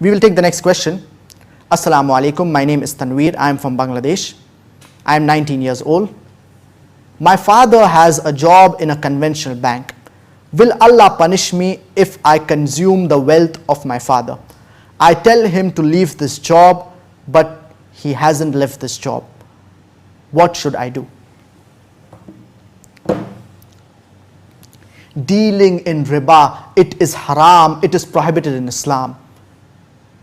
We will take the next question. Assalamu alaikum. My name is Tanveer. I am from Bangladesh. I am 19 years old. My father has a job in a conventional bank. Will Allah punish me if I consume the wealth of my father? I tell him to leave this job, but he hasn't left this job. What should I do? Dealing in riba, it is haram, it is prohibited in Islam.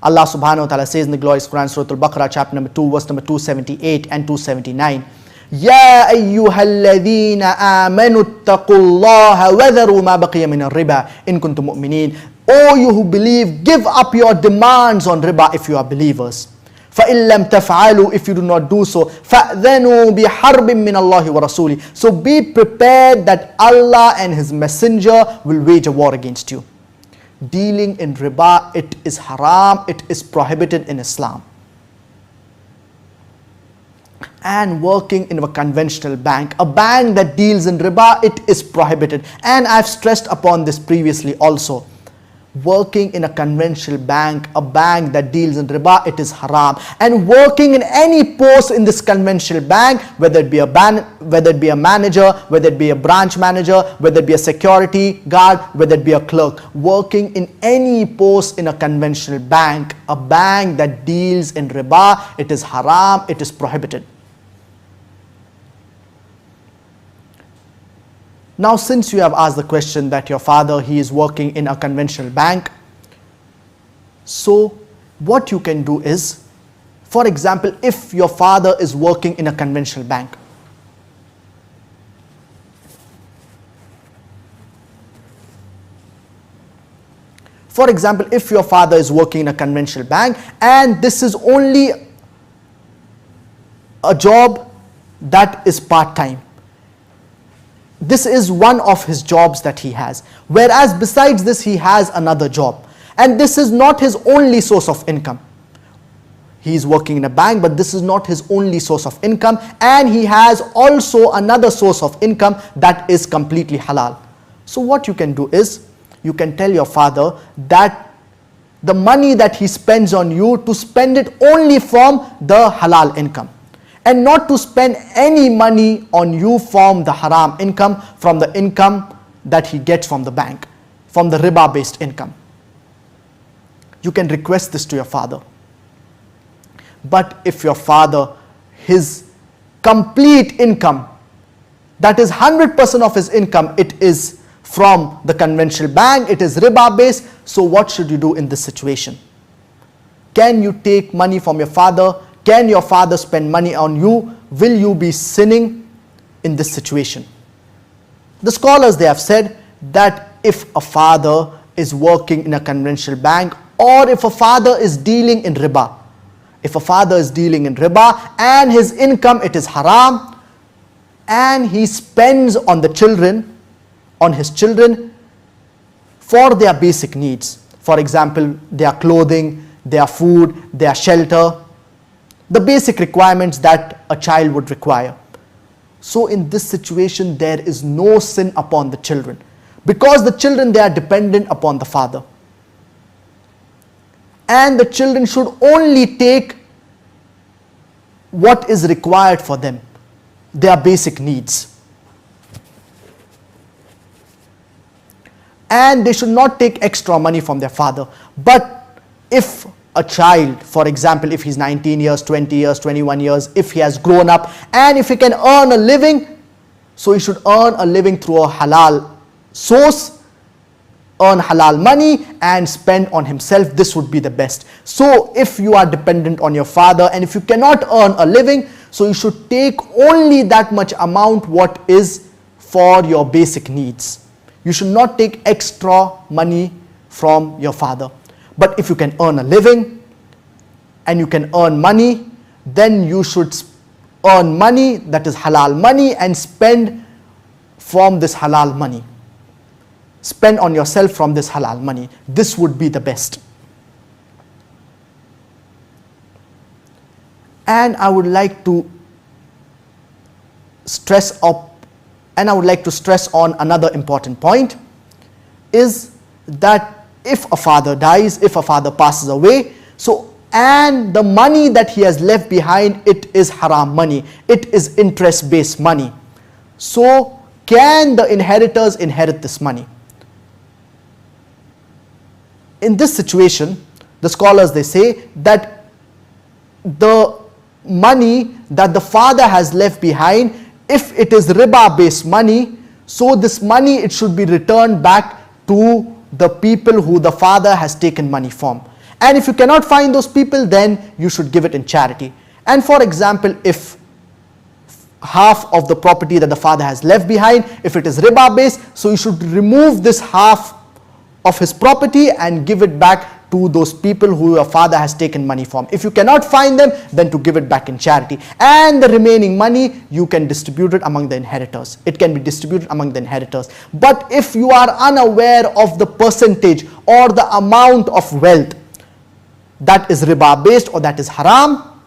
Allah subhanahu wa ta'ala says in the glorious Quran, Surah Al-Baqarah, chapter number 2, verse number 278 and 279. Ya ayyuhalladhina amanu attaqullaha wa dharu ma baqiya min ar-riba in kuntum mu'minin. O you who believe, give up your demands on riba if you are believers. فَإِن لَمْ تَفْعَلُوا, if you do not do so, فَأْذَنُوا بِحَرْبٍ مِّنَ اللَّهِ وَرَسُولِهِ. So be prepared that Allah and His Messenger will wage a war against you. Dealing in riba, it is haram, it is prohibited in Islam. And working in a conventional bank, a bank that deals in riba, it is prohibited. And I've stressed upon this previously also. Working in a conventional bank, a bank that deals in riba, it is haram. And working in any post in this conventional bank, whether it be a manager, whether it be a branch manager, whether it be a security guard, whether it be a clerk, working in any post in a conventional bank, a bank that deals in riba, it is haram, it is prohibited. Now, since you have asked the question that your father, he is working in a conventional bank, so what you can do is, for example, if your father is working in a conventional bank, for example, if your father is working in a conventional bank and this is only a job that is part-time, this is one of his jobs that he has, whereas besides this he has another job, and this is not his only source of income. He is working in a bank, but this is not his only source of income, and he has also another source of income that is completely halal. So what you can do is, you can tell your father that the money that he spends on you, to spend it only from the halal income, and not to spend any money on you from the haram income, from the income that he gets from the bank, from the riba based income. You can request this to your father. But if your father, his complete income, that is 100% of his income, it is from the conventional bank, it is riba based, so what should you do in this situation? Can you take money from your father? Can your father spend money on you? Will you be sinning in this situation? The scholars, they have said that if a father is working in a conventional bank, or if a father is dealing in riba, if a father is dealing in riba and his income, it is haram, and he spends on the children, on his children, for their basic needs, for example, their clothing, their food, their shelter, the basic requirements that a child would require. So in this situation, there is no sin upon the children, because the children, they are dependent upon the father, and the children should only take what is required for them, their basic needs, and they should not take extra money from their father. But if a child, for example, if he's 19 years, 20 years, 21 years, if he has grown up and if he can earn a living, so he should earn a living through a halal source, earn halal money and spend on himself. This would be the best. So if you are dependent on your father and if you cannot earn a living, so you should take only that much amount what is for your basic needs. You should not take extra money from your father. But if you can earn a living and you can earn money, then you should earn money that is halal money and spend from this halal money. Spend on yourself from this halal money. This would be the best. And I would like to stress on another important point, is that if a father dies, if a father passes away, so and the money that he has left behind, it is haram money, it is interest based money. So can the inheritors inherit this money? In this situation, the scholars, they say that the money that the father has left behind, if it is riba based money, so this money, it should be returned back to the people who the father has taken money from. And if you cannot find those people, then you should give it in charity. And for example, if half of the property that the father has left behind, if it is riba based, so you should remove this half of his property and give it back to those people who your father has taken money from. If you cannot find them, then to give it back in charity. And the remaining money, you can distribute it among the inheritors. It can be distributed among the inheritors. But if you are unaware of the percentage or the amount of wealth that is riba based or that is haram,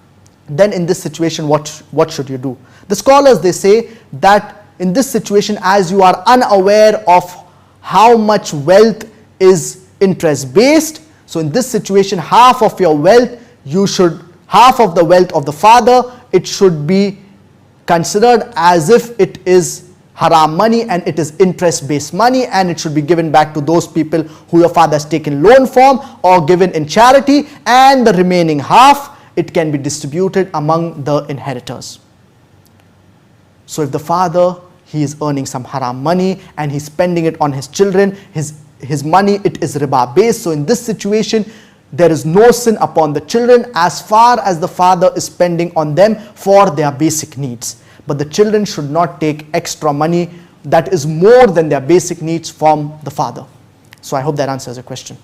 then in this situation, what should you do? The scholars, they say that in this situation, as you are unaware of how much wealth is interest based, so in this situation, half of your wealth, half of the wealth of the father, it should be considered as if it is haram money and it is interest based money, and it should be given back to those people who your father has taken loan from or given in charity, and the remaining half, it can be distributed among the inheritors. So if the father, he is earning some haram money and he's spending it on his children, his money, it is riba based, so in this situation, there is no sin upon the children as far as the father is spending on them for their basic needs. But the children should not take extra money that is more than their basic needs from the father. So I hope that answers your question.